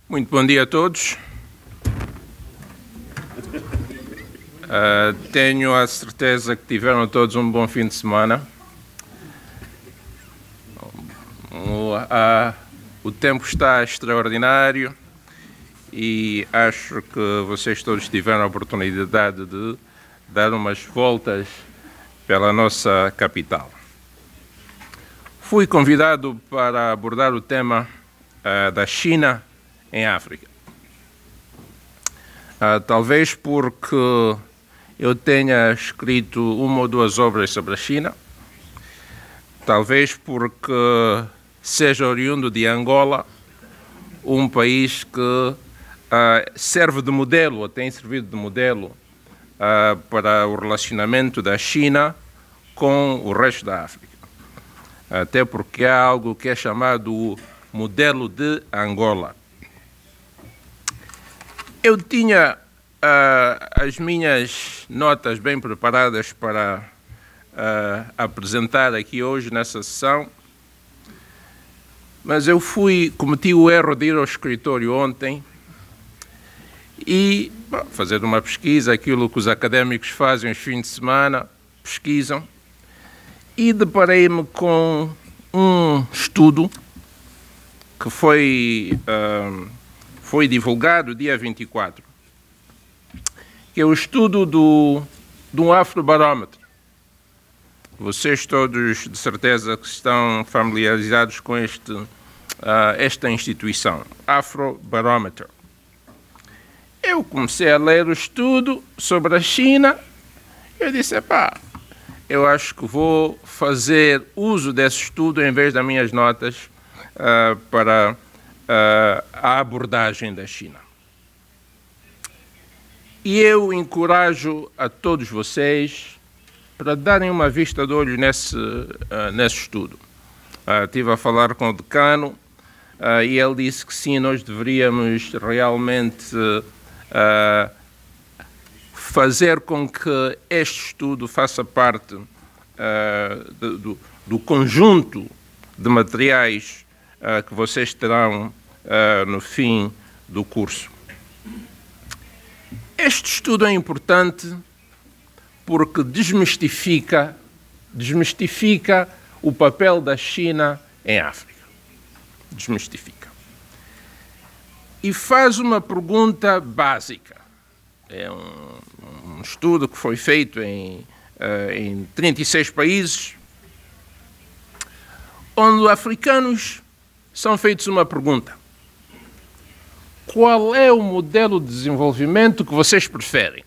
Muito bom dia a todos. Tenho a certeza que tiveram todos um bom fim de semana. O tempo está extraordinário e acho que vocês todos tiveram a oportunidade de dar umas voltas pela nossa capital. Fui convidado para abordar o tema da China em África. Talvez porque eu tenha escrito uma ou duas obras sobre a China, talvez porque seja oriundo de Angola, um país que serve de modelo, ou tem servido de modelo para o relacionamento da China com o resto da África. Até porque há algo que é chamado o modelo de Angola. Eu tinha as minhas notas bem preparadas para apresentar aqui hoje nessa sessão, mas eu cometi o erro de ir ao escritório ontem e fazer uma pesquisa, aquilo que os académicos fazem aos fins de semana, pesquisam, e deparei-me com um estudo que foi divulgado dia 24, que é o estudo do Afrobarómetro. Vocês todos, de certeza, que estão familiarizados com esta instituição, Afrobarómetro. Eu comecei a ler o estudo sobre a China, eu disse, eu acho que vou fazer uso desse estudo em vez das minhas notas para a abordagem da China. E eu encorajo a todos vocês para darem uma vista de olho nesse estudo. Estive a falar com o decano e ele disse que sim, nós deveríamos realmente fazer com que este estudo faça parte do conjunto de materiais que vocês terão no fim do curso. Este estudo é importante porque desmistifica o papel da China em África. Desmistifica. E faz uma pergunta básica. É um estudo que foi feito em 36 países, onde africanos são feitos uma pergunta. Qual é o modelo de desenvolvimento que vocês preferem?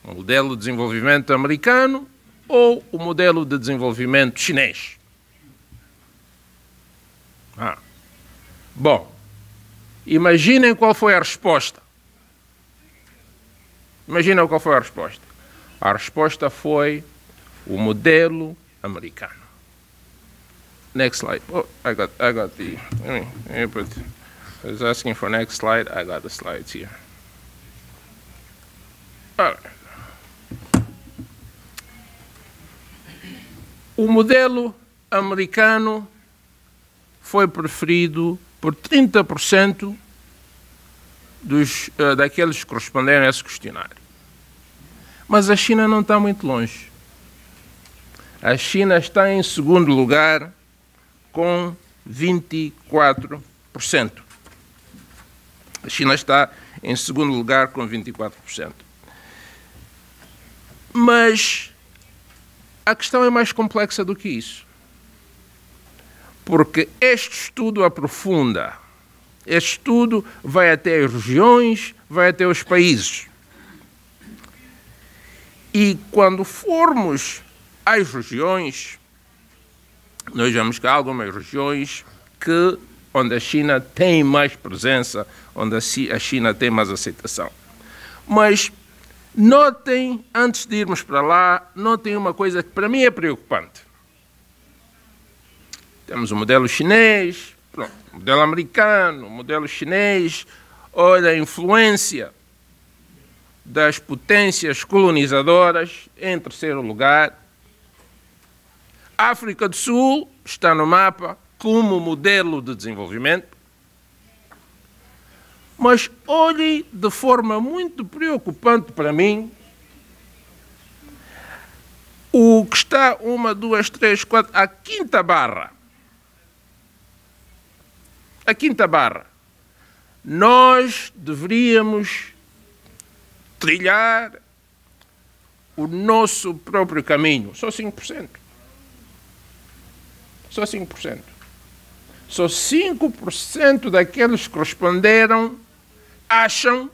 O modelo de desenvolvimento americano ou o modelo de desenvolvimento chinês? Bom, imaginem qual foi a resposta. Imaginem qual foi a resposta. A resposta foi o modelo americano. Next slide. Oh, I got the. Let me put. I was asking for next slide. I got the slides here. O modelo americano foi preferido por 30% daqueles que responderam a esse questionário. Mas a China não está muito longe. A China está em segundo lugar com 24%. A China está em segundo lugar com 24%. Mas a questão é mais complexa do que isso. Porque este estudo aprofunda. Este estudo vai até as regiões, vai até os países. E quando formos às regiões, nós vemos que há algumas regiões onde a China tem mais presença, onde a China tem mais aceitação. Mas notem, antes de irmos para lá, notem uma coisa que para mim é preocupante. Temos o modelo chinês, o modelo americano, o modelo chinês, olha a influência das potências colonizadoras em terceiro lugar. A África do Sul está no mapa como modelo de desenvolvimento. Mas olhe de forma muito preocupante para mim o que está 1, 2, 3, 4, a quinta barra. A quinta barra. Nós deveríamos trilhar o nosso próprio caminho. Só 5%. Só 5%. Só 5% daqueles que responderam acham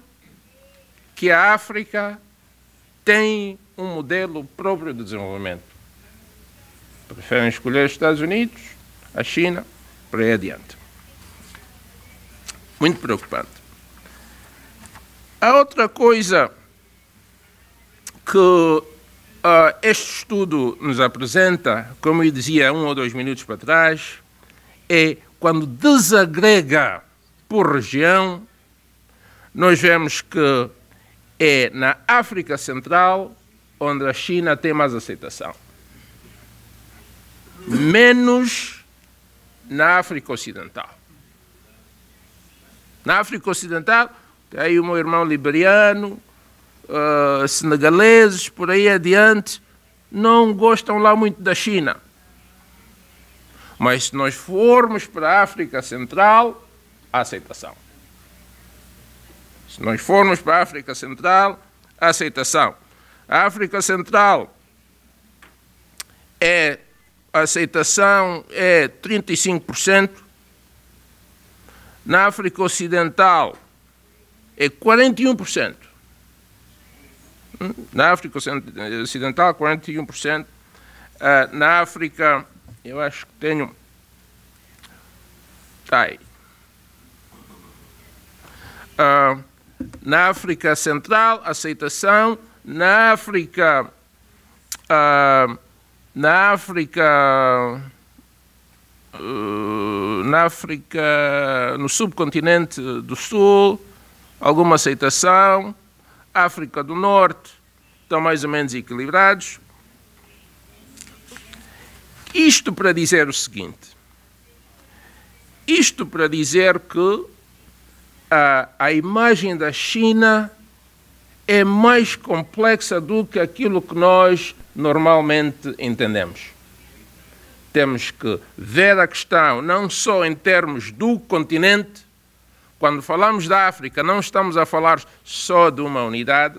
que a África tem um modelo próprio de desenvolvimento. Preferem escolher os Estados Unidos, a China, para ir adiante. Muito preocupante. A outra coisa que este estudo nos apresenta, como eu dizia 1 ou 2 minutos para trás, é quando desagrega por região, nós vemos que é na África Central onde a China tem mais aceitação. Menos na África Ocidental. Na África Ocidental, tem aí o meu irmão liberiano, senegaleses, por aí adiante, não gostam lá muito da China. Mas se nós formos para a África Central, há aceitação. Se nós formos para a África Central, há aceitação. A África Central, a aceitação é 35%. Na África Ocidental, é 41%. Na África Ocidental, 41%. Na África, eu acho que tenho... Tá aí. Na África Central, aceitação. Na África, no subcontinente do Sul, alguma aceitação. África do Norte, estão mais ou menos equilibrados. Isto para dizer o seguinte. Isto para dizer que a imagem da China é mais complexa do que aquilo que nós normalmente entendemos. Temos que ver a questão não só em termos do continente. Quando falamos da África, não estamos a falar só de uma unidade.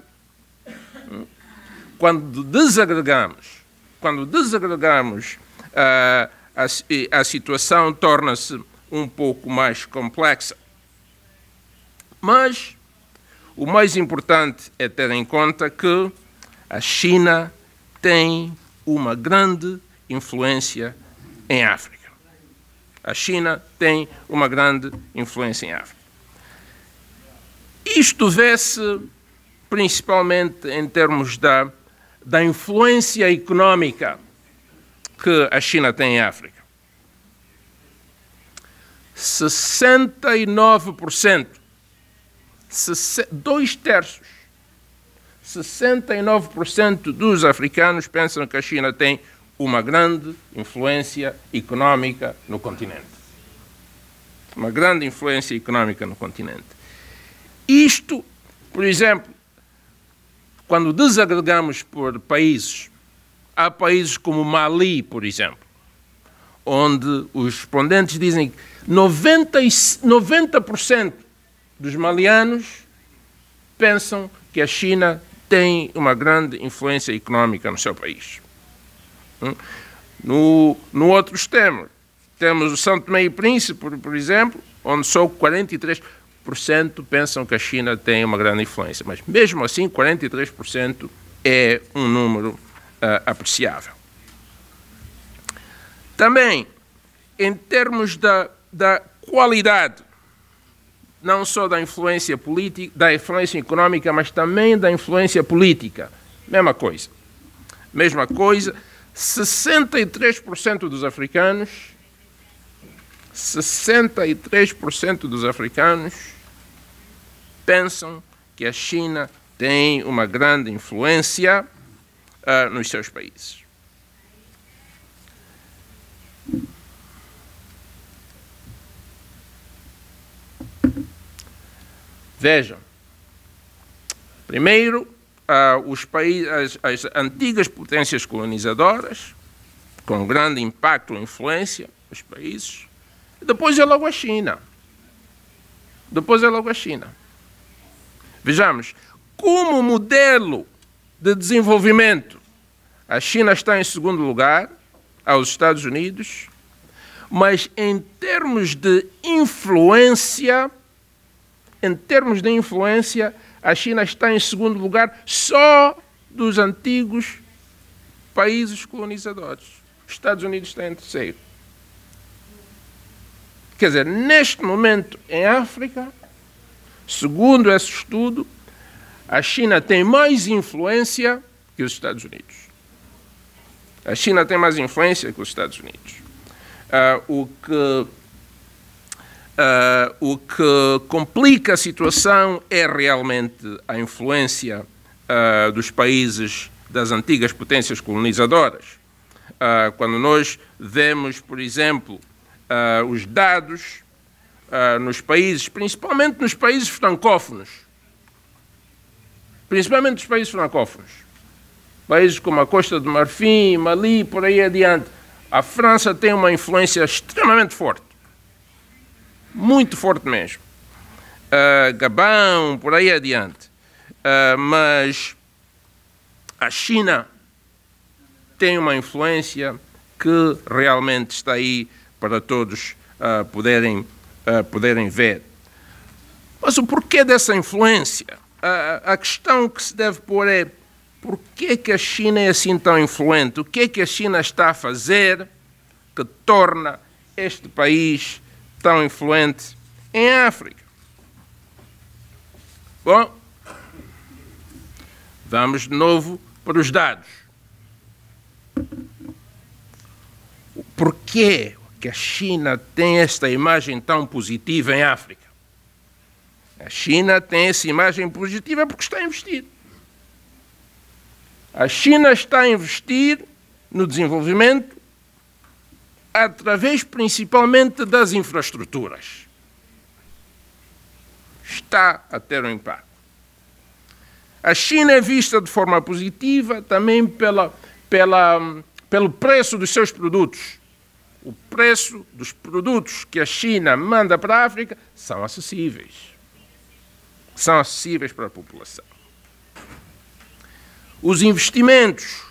Quando desagregamos a situação torna-se um pouco mais complexa. Mas o mais importante é ter em conta que a China tem uma grande influência em África. A China tem uma grande influência em África. Isto vê-se principalmente em termos da influência económica que a China tem em África. 69%, 2/3, 69% dos africanos pensam que a China tem uma grande influência económica no continente. Uma grande influência económica no continente. Isto, por exemplo, quando desagregamos por países, há países como Mali, por exemplo, onde os respondentes dizem que 90% dos malianos pensam que a China tem uma grande influência económica no seu país. No outro extremo, temos o São Tomé e Príncipe, por exemplo, onde só 43% pensam que a China tem uma grande influência. Mas, mesmo assim, 43% é um número apreciável. Também, em termos da qualidade, não só da influência política, da influência económica, mas também da influência política. Mesma coisa. 63% dos africanos, 63% dos africanos pensam que a China tem uma grande influência nos seus países. Vejam, primeiro, as antigas potências colonizadoras, com grande impacto e influência nos países, e depois é logo a China. Vejamos, como modelo de desenvolvimento, a China está em segundo lugar aos Estados Unidos, mas em termos de influência, a China está em segundo lugar só dos antigos países colonizadores. Os Estados Unidos está em terceiro. Quer dizer, neste momento, em África, segundo esse estudo, a China tem mais influência que os Estados Unidos. A China tem mais influência que os Estados Unidos. O que complica a situação é realmente a influência dos países das antigas potências colonizadoras. Quando nós vemos, por exemplo, os dados nos países, principalmente nos países francófonos, países como a Costa do Marfim, Mali, por aí adiante, a França tem uma influência extremamente forte. Muito forte mesmo. Gabão, por aí adiante. Mas a China tem uma influência que realmente está aí para todos poderem ver. Mas o porquê dessa influência? A questão que se deve pôr é: porquê que a China é assim tão influente? O que é que a China está a fazer que torna este país tão influente em África? Bom, vamos de novo para os dados. Porquê que a China tem esta imagem tão positiva em África? A China tem essa imagem positiva porque está a investir. A China está a investir no desenvolvimento através principalmente das infraestruturas. Está a ter um impacto. A China é vista de forma positiva também pelo preço dos seus produtos. O preço dos produtos que a China manda para a África são acessíveis. São acessíveis para a população. Os investimentos.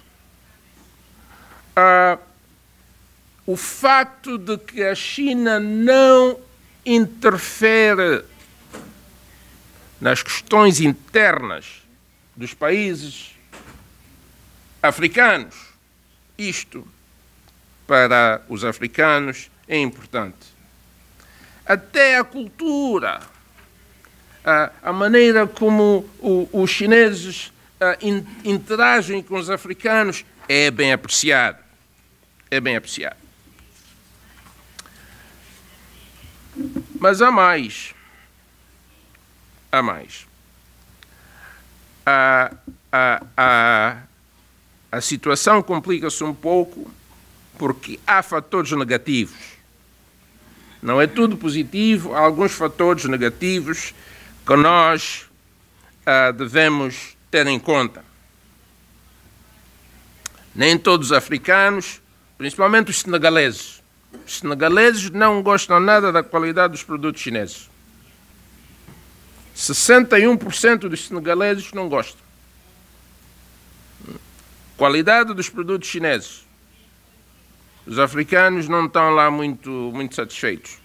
O facto de que a China não interfere nas questões internas dos países africanos, isto para os africanos é importante. Até a cultura, a maneira como os chineses interagem com os africanos é bem apreciado. É bem apreciado. Mas há mais. Há mais. A situação complica-se um pouco porque há fatores negativos. Não é tudo positivo, há alguns fatores negativos que nós devemos ter em conta. Nem todos os africanos, principalmente os senegaleses. Os senegaleses não gostam nada da qualidade dos produtos chineses. 61% dos senegaleses não gostam. Qualidade dos produtos chineses. Os africanos não estão lá muito satisfeitos.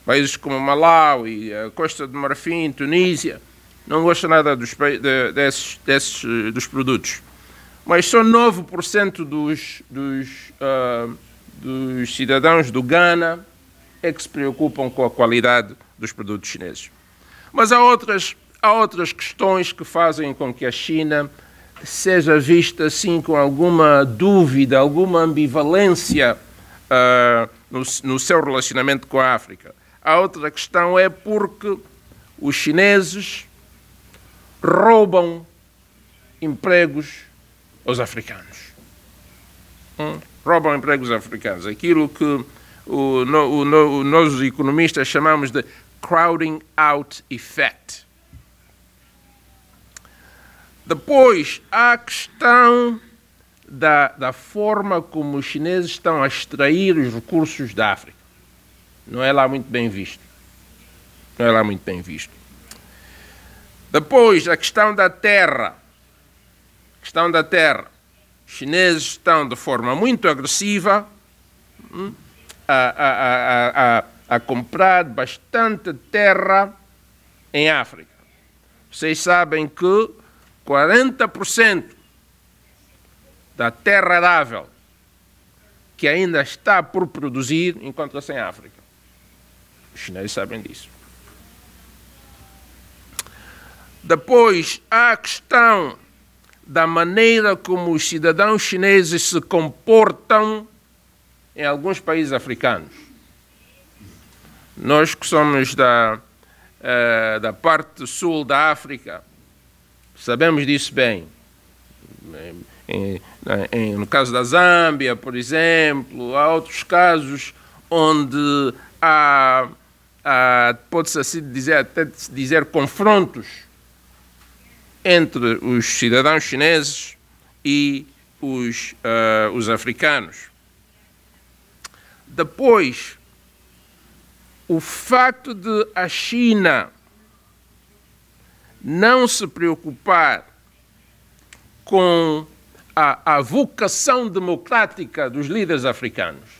Países como Malawi, a Costa do Marfim, Tunísia, não gostam nada dos produtos. Mas só 9% dos cidadãos do Ghana é que se preocupam com a qualidade dos produtos chineses. Mas há outras questões que fazem com que a China seja vista assim com alguma dúvida, alguma ambivalência no seu relacionamento com a África. A outra questão é porque os chineses roubam empregos aos africanos. Roubam empregos africanos. Aquilo que nós economistas chamamos de crowding out effect. Depois, há a questão da forma como os chineses estão a extrair os recursos da África. Não é lá muito bem visto. Não é lá muito bem visto. Depois, a questão da terra. Questão da terra. Os chineses estão de forma muito agressiva a comprar bastante terra em África. Vocês sabem que 40% da terra arável que ainda está por produzir encontra-se em África. Os chineses sabem disso. Depois, há a questão da maneira como os cidadãos chineses se comportam em alguns países africanos. Nós que somos da parte sul da África, sabemos disso bem. No caso da Zâmbia, por exemplo, há outros casos onde pode-se assim dizer confrontos entre os cidadãos chineses e os africanos. Depois, o facto de a China não se preocupar com a vocação democrática dos líderes africanos.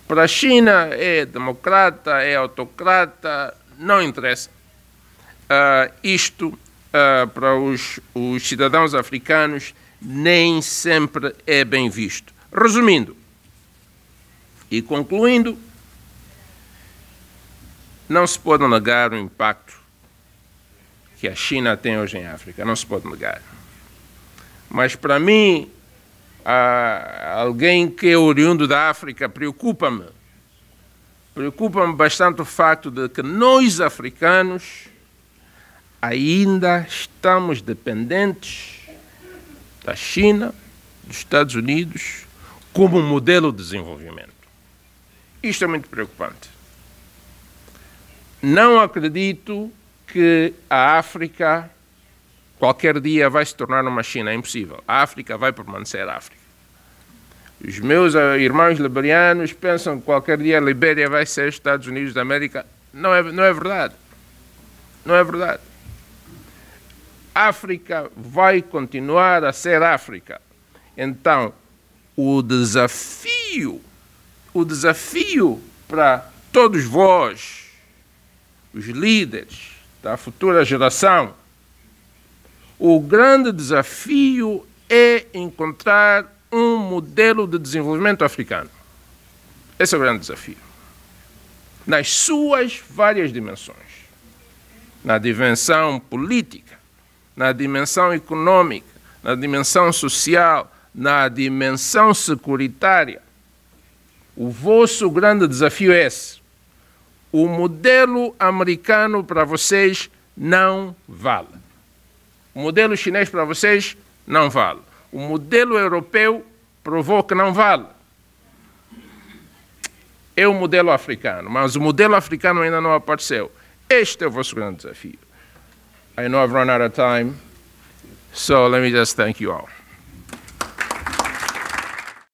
Para a China é democrata, é autocrata, não interessa. Isto, para os cidadãos africanos, nem sempre é bem visto. Resumindo e concluindo, não se pode negar o impacto que a China tem hoje em África, não se pode negar. Mas, para mim, alguém que é oriundo da África, preocupa-me. Preocupa-me bastante o facto de que nós, africanos, ainda estamos dependentes da China, dos Estados Unidos, como modelo de desenvolvimento. Isto é muito preocupante. Não acredito que a África qualquer dia vai se tornar uma China. É impossível. A África vai permanecer África. Os meus irmãos liberianos pensam que qualquer dia a Libéria vai ser Estados Unidos da América. Não é verdade. Não é verdade. África vai continuar a ser África. Então, o desafio para todos vós, os líderes da futura geração, o grande desafio é encontrar um modelo de desenvolvimento africano. Esse é o grande desafio. Nas suas várias dimensões. Na dimensão política, na dimensão econômica, na dimensão social, na dimensão securitária. O vosso grande desafio é esse. O modelo americano para vocês não vale. O modelo chinês para vocês não vale. O modelo europeu provou que não vale. É o modelo africano, mas o modelo africano ainda não apareceu. Este é o vosso grande desafio. I know I've run out of time, so let me just thank you all.